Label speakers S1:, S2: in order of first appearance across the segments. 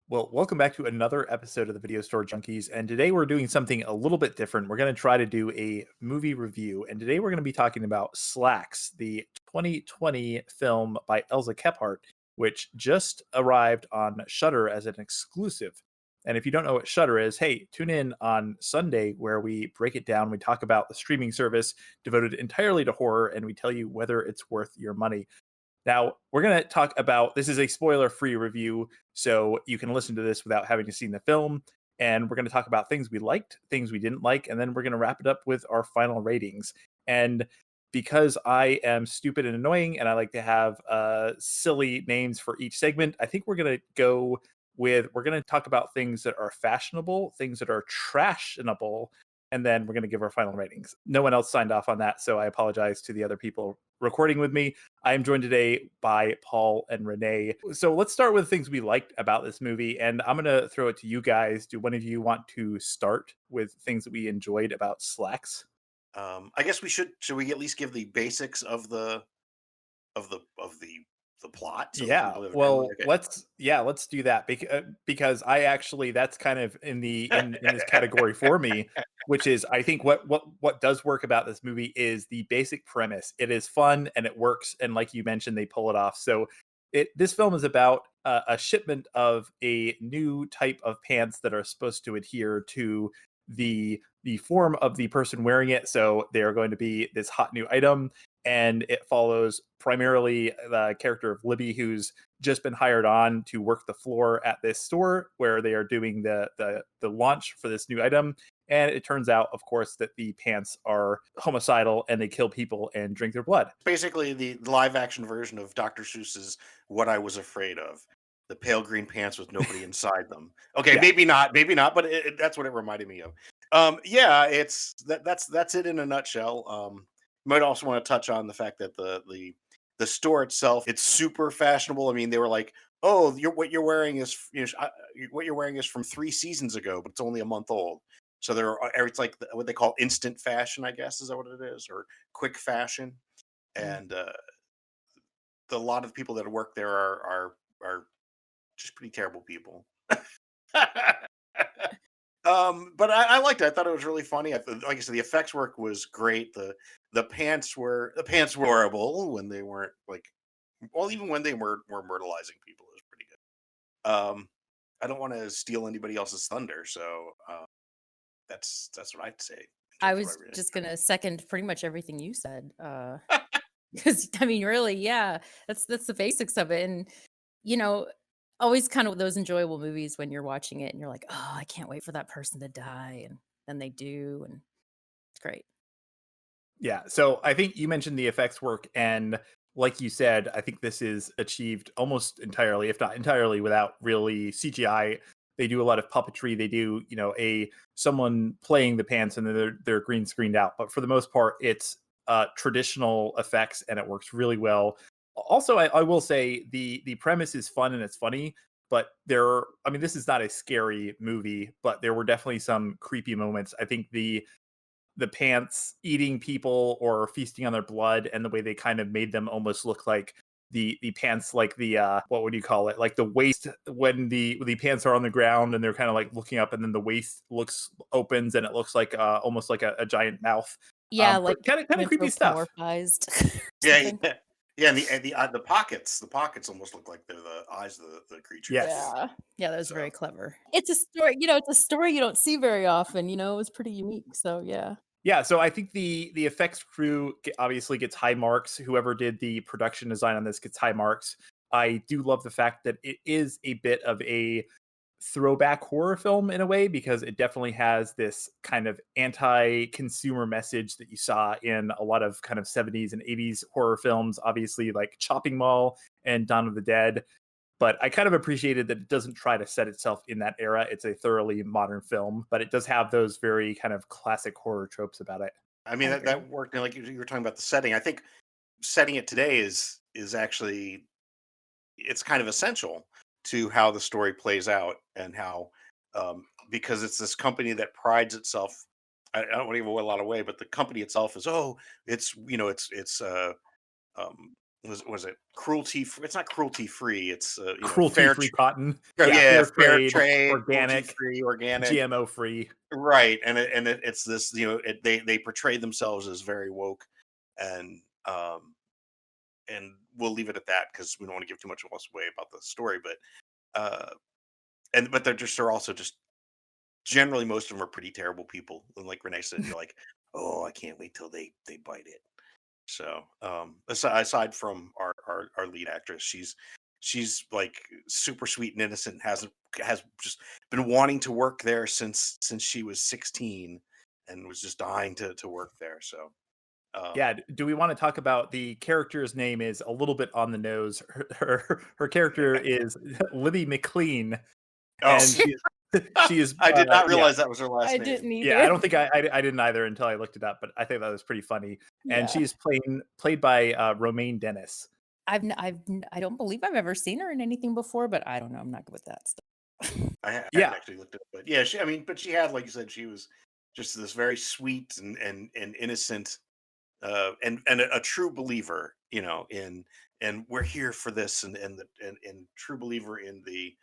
S1: Well, welcome back to another episode of the Video Store Junkies. And today we're doing something a little bit different. We're going to try to do a movie review. And today we're going to be talking about Slaxx, the 2020 film by Elza Kephart, which just arrived on Shudder as an exclusive. And if you don't know what Shudder is, hey, tune in on Sunday where we break it down. We talk about the streaming service devoted entirely to horror and we tell you whether it's worth your money. Now, we're going to talk about this is a spoiler free review, so you can listen to this without having to see the film. And we're going to talk about things we liked, things we didn't like, and then we're going to wrap it up with our final ratings. And because I am stupid and annoying and I like to have silly names for each segment, I think we're going to we're going to talk about things that are fashionable, things that are trashionable, and then we're going to give our final ratings. No one else signed off on that, so I apologize to the other people recording with me. I am joined today by Paul and Renee. So let's start with things we liked about this movie, and I'm going to throw it to you guys. Do one of you want to start with things that we enjoyed about Slaxx?
S2: I guess we should we at least give the basics of the plot so
S1: Yeah,
S2: people have a general
S1: well,
S2: okay.
S1: let's do that because I actually that's kind of in this category for me, which is I think what does work about this movie is the basic premise. It is fun and it works, and like you mentioned, they pull it off. So this film is about a shipment of a new type of pants that are supposed to adhere to the form of the person wearing it. So they are going to be this hot new item, and it follows primarily the character of Libby, who's just been hired on to work the floor at this store where they are doing the launch for this new item. And it turns out, of course, that the pants are homicidal and they kill people and drink their blood.
S2: Basically the live action version of Dr. Seuss's What I Was Afraid of. The pale green pants with nobody inside them. Okay,
S1: Yeah.
S2: maybe not, but that's what it reminded me of. Yeah, that's it in a nutshell. You might also want to touch on the fact that the store itself, it's super fashionable. I mean, they were like, "Oh, what you're wearing is what you're wearing is from 3 seasons ago, but it's only a month old." So it's like what they call instant fashion, I guess, is that what it is, or quick fashion. And a lot of people that work there are just pretty terrible people. But I liked it. I thought it was really funny. Like I said, the effects work was great. The pants were horrible when they weren't like, well, even when they were myrtleizing people, it was pretty good. I don't want to steal anybody else's thunder, so that's what I'd say in
S3: I
S2: terms of what
S3: was
S2: I really
S3: just gonna second pretty much everything you said. Because I mean, really, yeah, that's the basics of it, and you know, always kind of those enjoyable movies when you're watching it and you're like, oh, I can't wait for that person to die, and then they do, and it's great.
S1: Yeah. So I think you mentioned the effects work, and like you said, I think this is achieved almost entirely, if not entirely, without really CGI. They do a lot of puppetry. They do, a someone playing the pants, and then they're green screened out. But for the most part, it's traditional effects, and it works really well. Also, I will say the premise is fun and it's funny, but I mean, this is not a scary movie, but there were definitely some creepy moments. I think the pants eating people or feasting on their blood, and the way they kind of made them almost look like the pants, like the what would you call it, like the waist, when the pants are on the ground and they're kind of like looking up, and then the waist looks opens and it looks like almost like a giant mouth.
S3: Yeah, like
S1: Kind of creepy stuff.
S3: anthropomorphized or
S2: Yeah,
S3: something.
S2: yeah, yeah. The pockets look like they're the eyes of the creatures.
S1: Yes.
S3: Yeah, yeah, that was
S2: So
S3: very clever. It's a story, it's a story you don't see very often. It was pretty unique. So yeah.
S1: Yeah, so I think the effects crew obviously gets high marks. Whoever did the production design on this gets high marks. I do love the fact that it is a bit of a throwback horror film in a way, because it definitely has this kind of anti-consumer message that you saw in a lot of kind of 70s and 80s horror films, obviously like Chopping Mall and Dawn of the Dead. But I kind of appreciated that it doesn't try to set itself in that era. It's a thoroughly modern film, but it does have those very kind of classic horror tropes about it.
S2: I mean
S3: I
S2: that
S3: agree.
S2: that worked. And like you were talking about the setting, I think setting it today is actually it's kind of essential to how the story plays out and how because it's this company that prides itself. I don't want to give away a lot of way, but the company itself is it's um, was it cruelty? It's not cruelty free. It's
S1: Cruelty free cotton.
S2: oh,
S1: Yeah,
S2: yeah,
S1: fair
S2: fair
S1: trade,
S2: trade, cruelty
S1: organic,
S2: free, organic,
S1: GMO free.
S2: right? It's this they portray themselves as very woke, and and we'll leave it at that because we don't want to give too much else away about the story, uh, but they're also just generally most of them are pretty terrible people, and like Renee said, you're like, oh, I can't wait till they bite it. So, aside from our lead actress, she's like super sweet and innocent. Has just been wanting to work there since she was 16, and was just dying to work there. So,
S1: Yeah, do we want to talk about the character's name is a little bit on the nose. Her character is Libby McLean,
S2: oh,
S1: and she is
S2: I did not
S1: yeah.
S2: realize that was her last
S3: I
S2: name.
S3: didn't
S1: Yeah, I
S3: either.
S1: don't think I didn't either until I looked it up, but I think that was pretty funny. And
S3: Yeah.
S1: she's played by Romaine Dennis.
S3: I don't believe I've ever seen her in anything before, but I don't know. I'm not good with that stuff.
S2: I hadn't
S1: Yeah,
S2: actually looked at it, but yeah, but she had, like you said, she was just this very sweet and innocent, and a true believer, and we're here for this, and true believer in the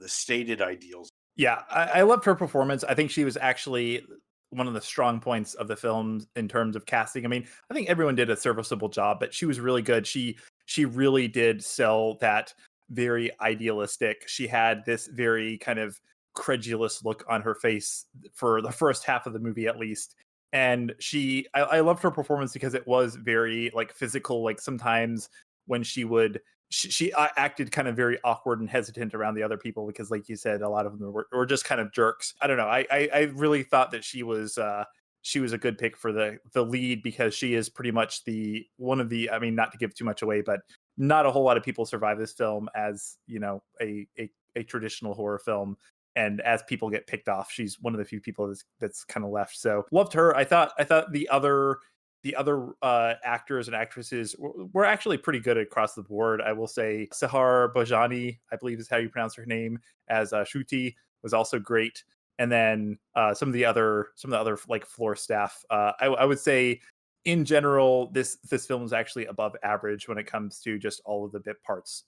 S2: stated ideals.
S1: yeah, I loved her performance. I think she was actually one of the strong points of the film in terms of casting. I mean, I think everyone did a serviceable job, but she was really good. She really did sell that very idealistic. She had this very kind of credulous look on her face for the first half of the movie, at least. And I loved her performance because it was very like physical. Like sometimes when she acted kind of very awkward and hesitant around the other people because, like you said, a lot of them were just kind of jerks. I don't know. I really thought that she was a good pick for the lead because she is pretty much the one of the. I mean, not to give too much away, but not a whole lot of people survive this film as a traditional horror film. And as people get picked off, she's one of the few people that's kind of left. So loved her. I thought the other actors and actresses were actually pretty good across the board. I will say Sahar Bojani, I believe is how you pronounce her name, as Shruti was also great. And then some of the other like floor staff. I would say in general, this film is actually above average when it comes to just all of the bit parts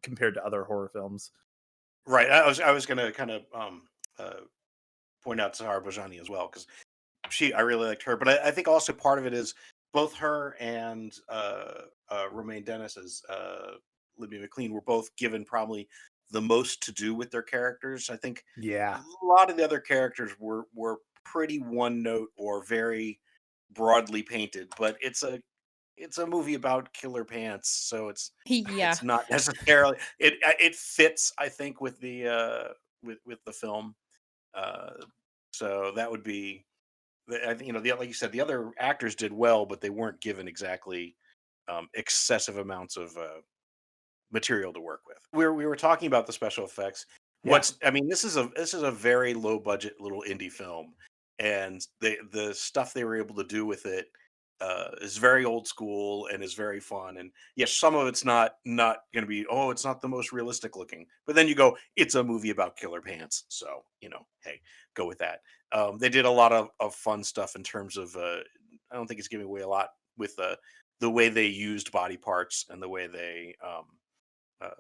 S1: compared to other horror films.
S2: Right. I was gonna kind of point out Sahar Bojani as well, because I really liked her, but I think also part of it is both her and Romaine Dennis as Libby McLean were both given probably the most to do with their characters. I think
S1: Yeah,
S2: a lot of the other characters were pretty one note or very broadly painted, but it's a movie about killer pants, so
S3: Yeah.
S2: it's not necessarily it fits, I think, with with the film. Uh, so that would be I think, like you said, the other actors did well, but they weren't given exactly excessive amounts of material to work with. We were talking about the special effects.
S1: yeah.
S2: I mean, this is a very low budget little indie film, and the stuff they were able to do with it is very old school and is very fun. And yes, some of it's not going to be, oh, it's not the most realistic looking, but then you go, it's a movie about killer pants, so hey, go with that. They did a lot of fun stuff in terms of I don't think it's giving away a lot with the way they used body parts and the way they uh,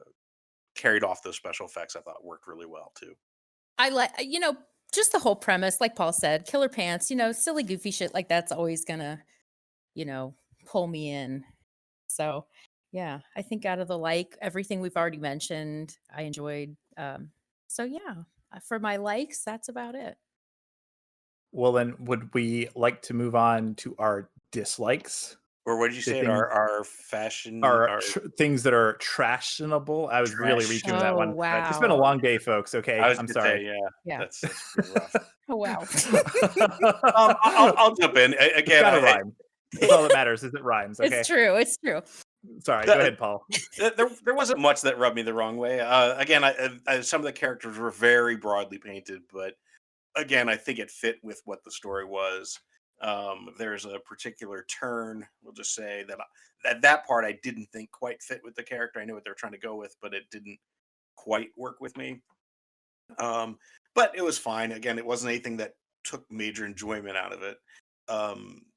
S2: carried off those special effects. I thought worked really well too.
S3: I like, just the whole premise, like Paul said, killer pants, silly, goofy shit like that's always gonna, you know, pull me in. So, yeah, I think out of everything we've already mentioned, I enjoyed. So, yeah, for my likes, that's about it.
S1: Well, then, would we like to move on to our dislikes?
S2: Or what did you
S1: The
S2: say?
S1: things
S2: Our fashion,
S1: are
S2: our
S1: things that are trashionable. I was really
S2: trash.
S1: reaching with that
S3: Oh,
S1: one. It's been a
S3: wow.
S1: long day, folks.
S2: I
S1: Okay,
S2: was
S1: I'm
S2: gonna say,
S1: sorry.
S2: yeah,
S3: Yeah.
S2: that's pretty rough.
S3: Oh, wow.
S2: I'll jump in
S1: It's
S2: again.
S1: got to rhyme. That's all that matters. Is it rhymes?
S3: It's
S1: Okay.
S3: true. It's true.
S1: Sorry. Go
S2: The-
S1: ahead, Paul.
S2: there wasn't much that rubbed me the wrong way. Again, some of the characters were very broadly painted, but again, I think it fit with what the story was. There's a particular turn, we'll just say that part I didn't think quite fit with the character. I knew what they're trying to go with, but it didn't quite work with me. But it was fine. Again, it wasn't anything that took major enjoyment out of it.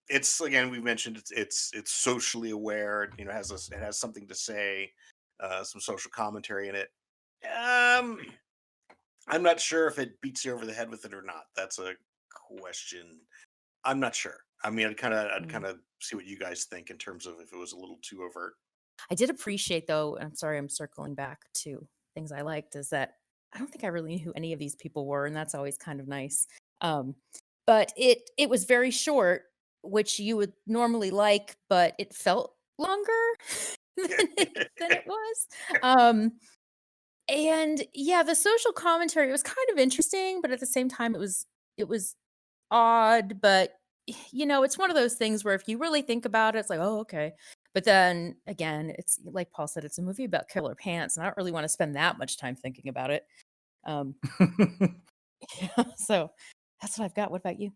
S2: it's again we mentioned it's socially aware. You know, it has something to say, some social commentary in it. Um, I'm not sure if it beats you over the head with it or not. That's a question. I'm not sure. I mean, I'd
S3: Mm.
S2: kind of see what you guys think in terms of if it was a little too overt.
S3: I did appreciate though, and I'm sorry I'm circling back to things I liked, is that I don't think I really knew who any of these people were, and that's always kind of nice. Um, but it was very short, which you would normally like, but it felt longer than it was. Um, and yeah, the social commentary was kind of interesting, but at the same time, it was odd. But it's one of those things where if you really think about it, it's like, oh, okay. But then again, it's like Paul said, it's a movie about killer pants, and I don't really want to spend that much time thinking about it. Um, yeah, so that's what I've got. What about you?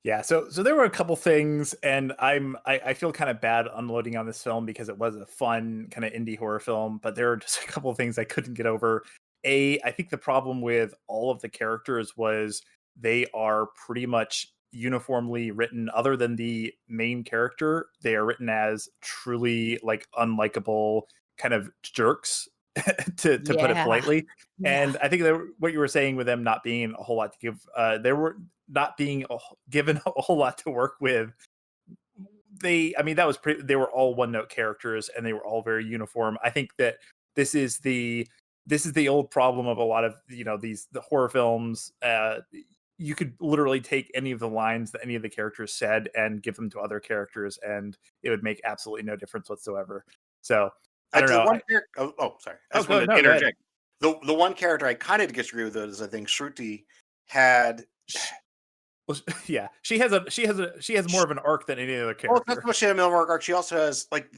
S1: Yeah, so there were a couple things, and I feel kind of bad unloading on this film because it was a fun kind of indie horror film, but there are just a couple of things I couldn't get over. I think the problem with all of the characters was they are pretty much uniformly written, other than the main character, they are written as truly like unlikable kind of jerks, to put it
S3: Yeah,
S1: politely.
S3: yeah,
S1: And I think that what you were saying with them not being a whole lot to give, there were not being given a whole lot to work with. I mean, that was pretty. They were all one note characters, and they were all very uniform. I think that this is the this is the old problem of a lot of the horror films. You could literally take any of the lines that any of the characters said and give them to other characters, and it would make absolutely no difference whatsoever. So I don't
S2: The
S1: know.
S2: one character. Sorry. I
S1: Oh,
S2: just wanted to
S1: no, go ahead.
S2: interject. The one character I kind of disagree with is I think Shruti had.
S1: Well, yeah, she has more of an arc than any other
S2: Well, it's not
S1: character.
S2: so much a Milmark arc. She also has like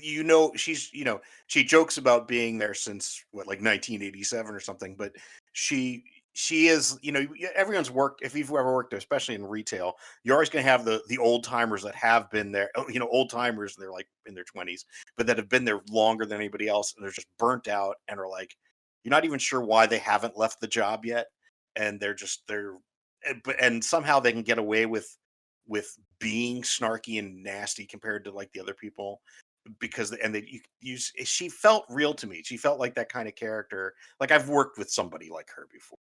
S2: she's she jokes about being there since what like 1987 or something, but she she is everyone's worked if you've ever worked there, especially in retail, you're always going to have the old timers that have been there. Old timers they're like in their 20s, but that have been there longer than anybody else, and they're just burnt out and are like you're not even sure why they haven't left the job yet, and and somehow they can get away with being snarky and nasty compared to like the other people because she felt real to me. She felt like that kind of character. Like I've worked with somebody like her before,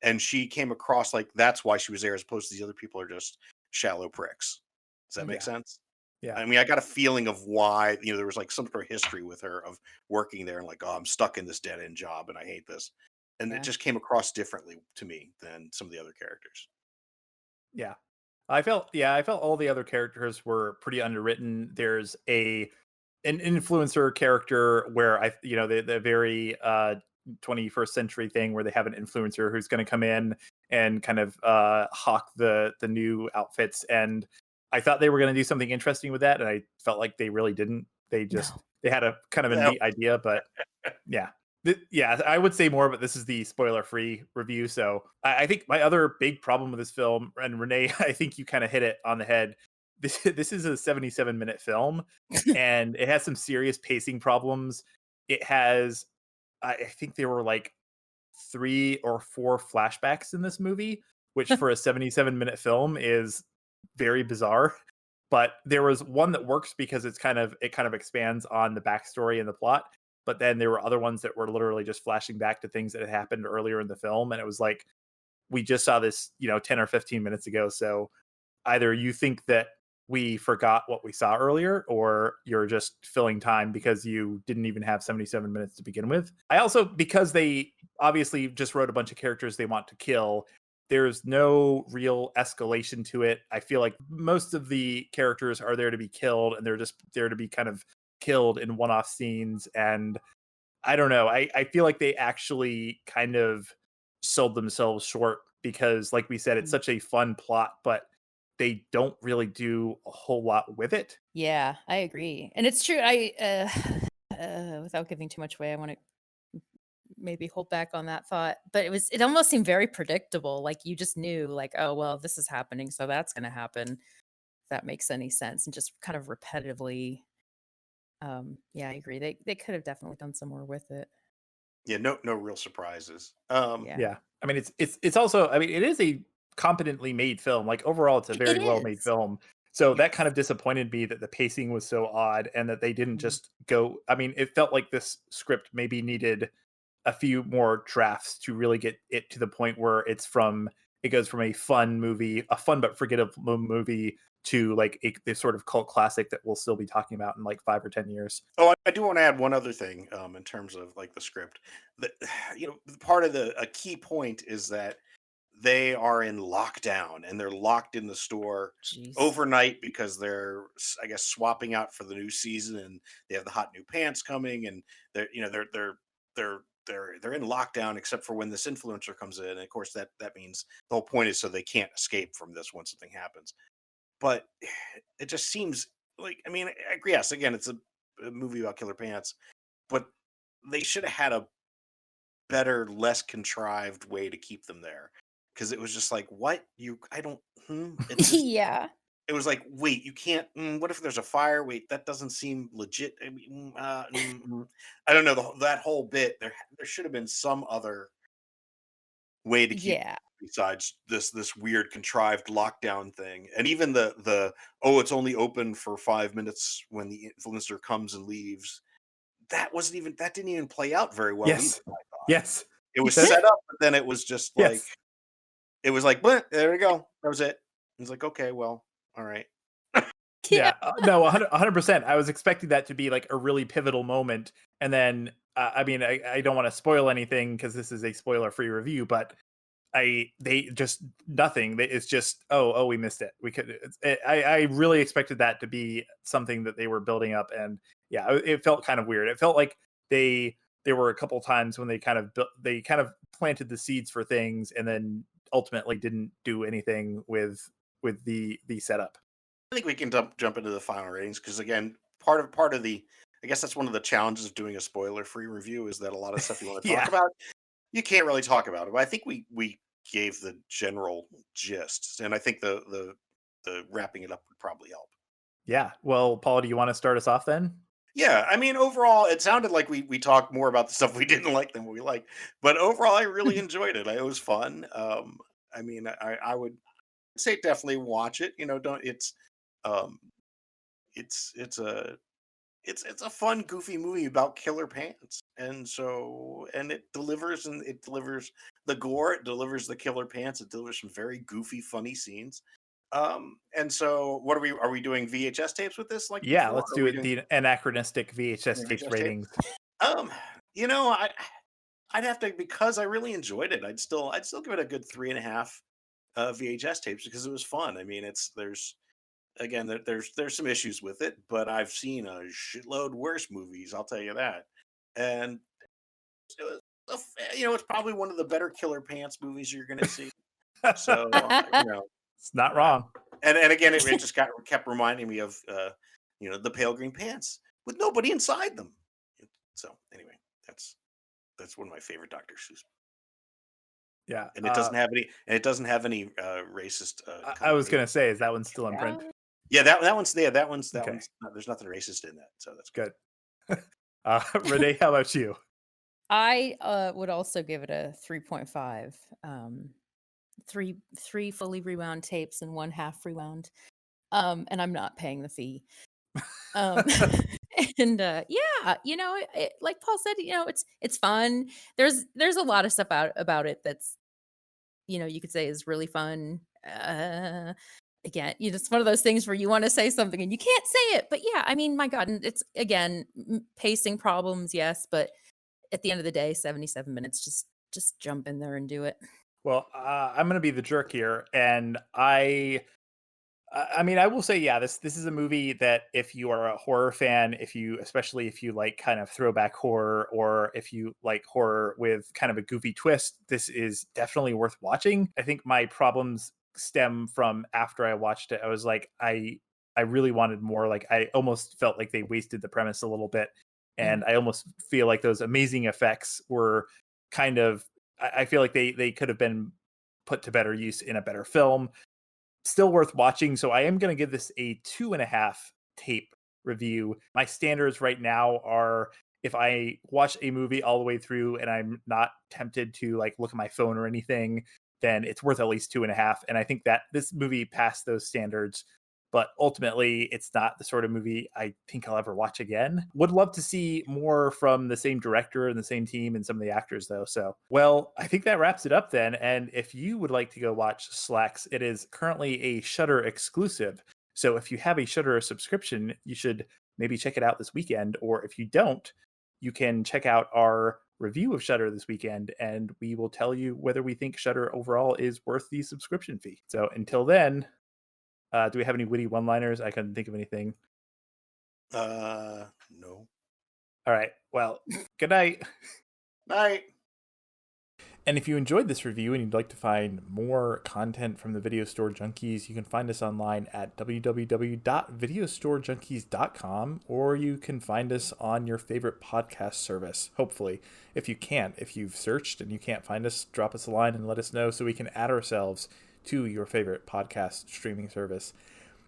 S2: and she came across like that's why she was there, as opposed to the other people are just shallow pricks. Does that make
S1: Yeah,
S2: sense?
S1: yeah,
S2: I mean, I got a feeling of why there was like some sort of history with her of working there and like, oh, I'm stuck in this dead end job and I hate this, and it
S3: yeah.
S2: just came across differently to me than some of the other characters.
S1: yeah. I felt all the other characters were pretty underwritten. There's an influencer character where the very 21st century thing where they have an influencer who's going to come in and kind of hawk the new outfits, and I thought they were going to do something interesting with that, and I felt like they really didn't.
S3: No.
S1: They had a kind of a
S2: Yeah,
S1: neat idea, but yeah. Yeah, I would say more, but this is the spoiler-free review. So I think my other big problem with this film, and Renee, I think you kind of hit it on the head. This is a 77-minute film, and it has some serious pacing problems. It has, I think there were like 3 or 4 flashbacks in this movie, which for a 77-minute film is very bizarre. But there was one that works because it kind of expands on the backstory and the plot. But then there were other ones that were literally just flashing back to things that had happened earlier in the film, and it was like we just saw this 10 or 15 minutes ago. So either you think that we forgot what we saw earlier, or you're just filling time because you didn't even have 77 minutes to begin with. I also, because they obviously just wrote a bunch of characters they want to kill, there's no real escalation to it. I feel like most of the characters are there to be killed, and they're just there to be kind of killed in one-off scenes. And I don't know. I feel like they actually kind of sold themselves short because, like we said, it's
S3: Mm.
S1: such a fun plot, but they don't really do a whole lot with it.
S3: Yeah, I agree. And it's true. Without giving too much away, I want to maybe hold back on that thought. But it almost seemed very predictable. Like you just knew, like, oh, well, this is happening, so that's going to happen. If that makes any sense. And just kind of repetitively. Yeah, I agree. They could have definitely done some more with it.
S2: Yeah, no real surprises.
S3: Yeah,
S1: Yeah. I mean, it's also, I mean, it is a competently made film. Like overall, it's a
S3: it
S1: very well made
S3: is.
S1: film. So that kind of disappointed me that the pacing was so odd and that they didn't
S3: Mhm.
S1: just go. I mean, it felt like this script maybe needed a few more drafts to really get it to the point where it goes from a fun movie, a fun but forgettable movie, to like this sort of cult classic that we'll still be talking about in like 5 or 10 years.
S2: Oh, I do want to add one other thing in terms of like the script. That part of a key point is that they are in lockdown and they're locked in the store
S3: Jeez.
S2: overnight because they're I guess swapping out for the new season, and they have the hot new pants coming, and they're in lockdown except for when this influencer comes in. And of course that means the whole point is so they can't escape from this when something happens. But it just seems like, I mean, yes, again, it's a movie about killer pants, but they should have had a better, less contrived way to keep them there. Because it was just like, what you? I don't. It's just.
S3: Yeah.
S2: It was like, wait, you can't. What if there's a fire? Wait, that doesn't seem legit. I don't know that whole bit. There should have been some other way to keep
S3: Yeah.
S2: besides this weird contrived lockdown thing. And even the oh, it's only open for 5 minutes when the influencer comes and leaves. That didn't even play out very well either,
S1: Yes.
S2: I thought.
S1: Yes.
S2: It was
S1: That-
S2: set up, but then it was just like
S1: Yes.
S2: it was like, "Bleh, there we go. That was it." It's like, okay, well, all right.
S1: Yeah. No, 100%. I was expecting that to be like a really pivotal moment. And then, I mean, I don't want to spoil anything because this is a spoiler-free review, but they just nothing. It's just, oh, we missed it. I really expected that to be something that they were building up, and yeah, it felt kind of weird. It felt like there were a couple times when they kind of planted the seeds for things, and then ultimately didn't do anything with the setup.
S2: I think we can jump into the final ratings because again, part of the I guess that's one of the challenges of doing a spoiler-free review is that a lot of stuff you want to
S1: Yeah.
S2: talk about, you can't really talk about it. But I think we gave the general gist, and I think the wrapping it up would probably help.
S1: Yeah. Well, Paul, do you want to start us off then?
S2: Yeah, I mean, overall, it sounded like we talked more about the stuff we didn't like than what we liked, but overall, I really enjoyed it. It was fun. I mean, I would say definitely watch it. Don't um, it's a fun, goofy movie about killer pants, and it delivers the gore, it delivers the killer pants, it delivers some very goofy, funny scenes. And so, what are we doing VHS tapes with this like
S1: Yeah,
S2: before?
S1: let's
S2: Are
S1: do
S2: we
S1: it.
S2: doing
S1: The anachronistic VHS tapes
S2: VHS tape?
S1: ratings.
S2: Um, you know, I'd have to because I really enjoyed it. I'd still give it a good 3.5 VHS tapes because it was fun. I mean, there's again there's some issues with it, but I've seen a shitload worse movies. I'll tell you that. And it was it's probably one of the better killer pants movies you're going to see. So
S1: It's not
S2: uh,
S1: wrong.
S2: and again, it just kept reminding me of the pale green pants with nobody inside them. So anyway, that's one of my favorite Dr. Seuss,
S1: Yeah.
S2: and it doesn't have any racist.
S1: I was
S2: connotation.
S1: gonna say, is that one still in print?
S2: Yeah, that one's there.
S1: Okay.
S2: There's nothing racist in that, so that's
S1: Good. Renee, how about you?
S3: I would also give it a 3.5. Three fully rewound tapes and one half rewound. And I'm not paying the fee. Um, and yeah, like Paul said, it's fun. There's a lot of stuff about it that's you could say is really fun. Again, it's one of those things where you want to say something and you can't say it. But yeah, I mean, my God, and it's again pacing problems, yes, but at the end of the day, 77 minutes, just jump in there and do it.
S1: Well, I'm gonna be the jerk here, and I mean, I will say, yeah, this is a movie that if you are a horror fan, especially if you like kind of throwback horror, or if you like horror with kind of a goofy twist, this is definitely worth watching. I think my problems stem from after I watched it. I was like, I really wanted more. Like, I almost felt like they wasted the premise a little bit, and I almost feel like those amazing effects were kind of. I feel like they could have been put to better use in a better film. Still worth watching. So I am going to give this a 2.5 tape review. My standards right now are if I watch a movie all the way through and I'm not tempted to like look at my phone or anything, then it's worth at least 2.5. And I think that this movie passed those standards. but ultimately it's not the sort of movie I think I'll ever watch again. Would love to see more from the same director and the same team and some of the actors though. So, well, I think that wraps it up then. And if you would like to go watch Slaxx, it is currently a Shudder exclusive. So if you have a Shudder subscription, you should maybe check it out this weekend. Or if you don't, you can check out our review of Shudder this weekend, and we will tell you whether we think Shudder overall is worth the subscription fee. So until then, do we have any witty one-liners? I couldn't think of anything.
S2: No.
S1: All right. Well, good night.
S2: Night.
S1: And if you enjoyed this review and you'd like to find more content from the Video Store Junkies, you can find us online at www.videostorejunkies.com, or you can find us on your favorite podcast service, hopefully. If you can't, if you've searched and you can't find us, drop us a line and let us know so we can add ourselves to your favorite podcast streaming service.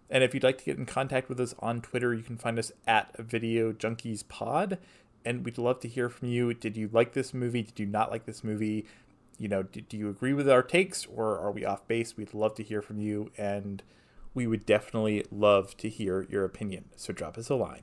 S1: And if you'd like to get in contact with us on Twitter, you can find us at Video Junkies Pod. And we'd love to hear from you. Did you like this movie? Did you not like this movie? You know, do you agree with our takes, or are we off base? We'd love to hear from you, and we would definitely love to hear your opinion. So drop us a line.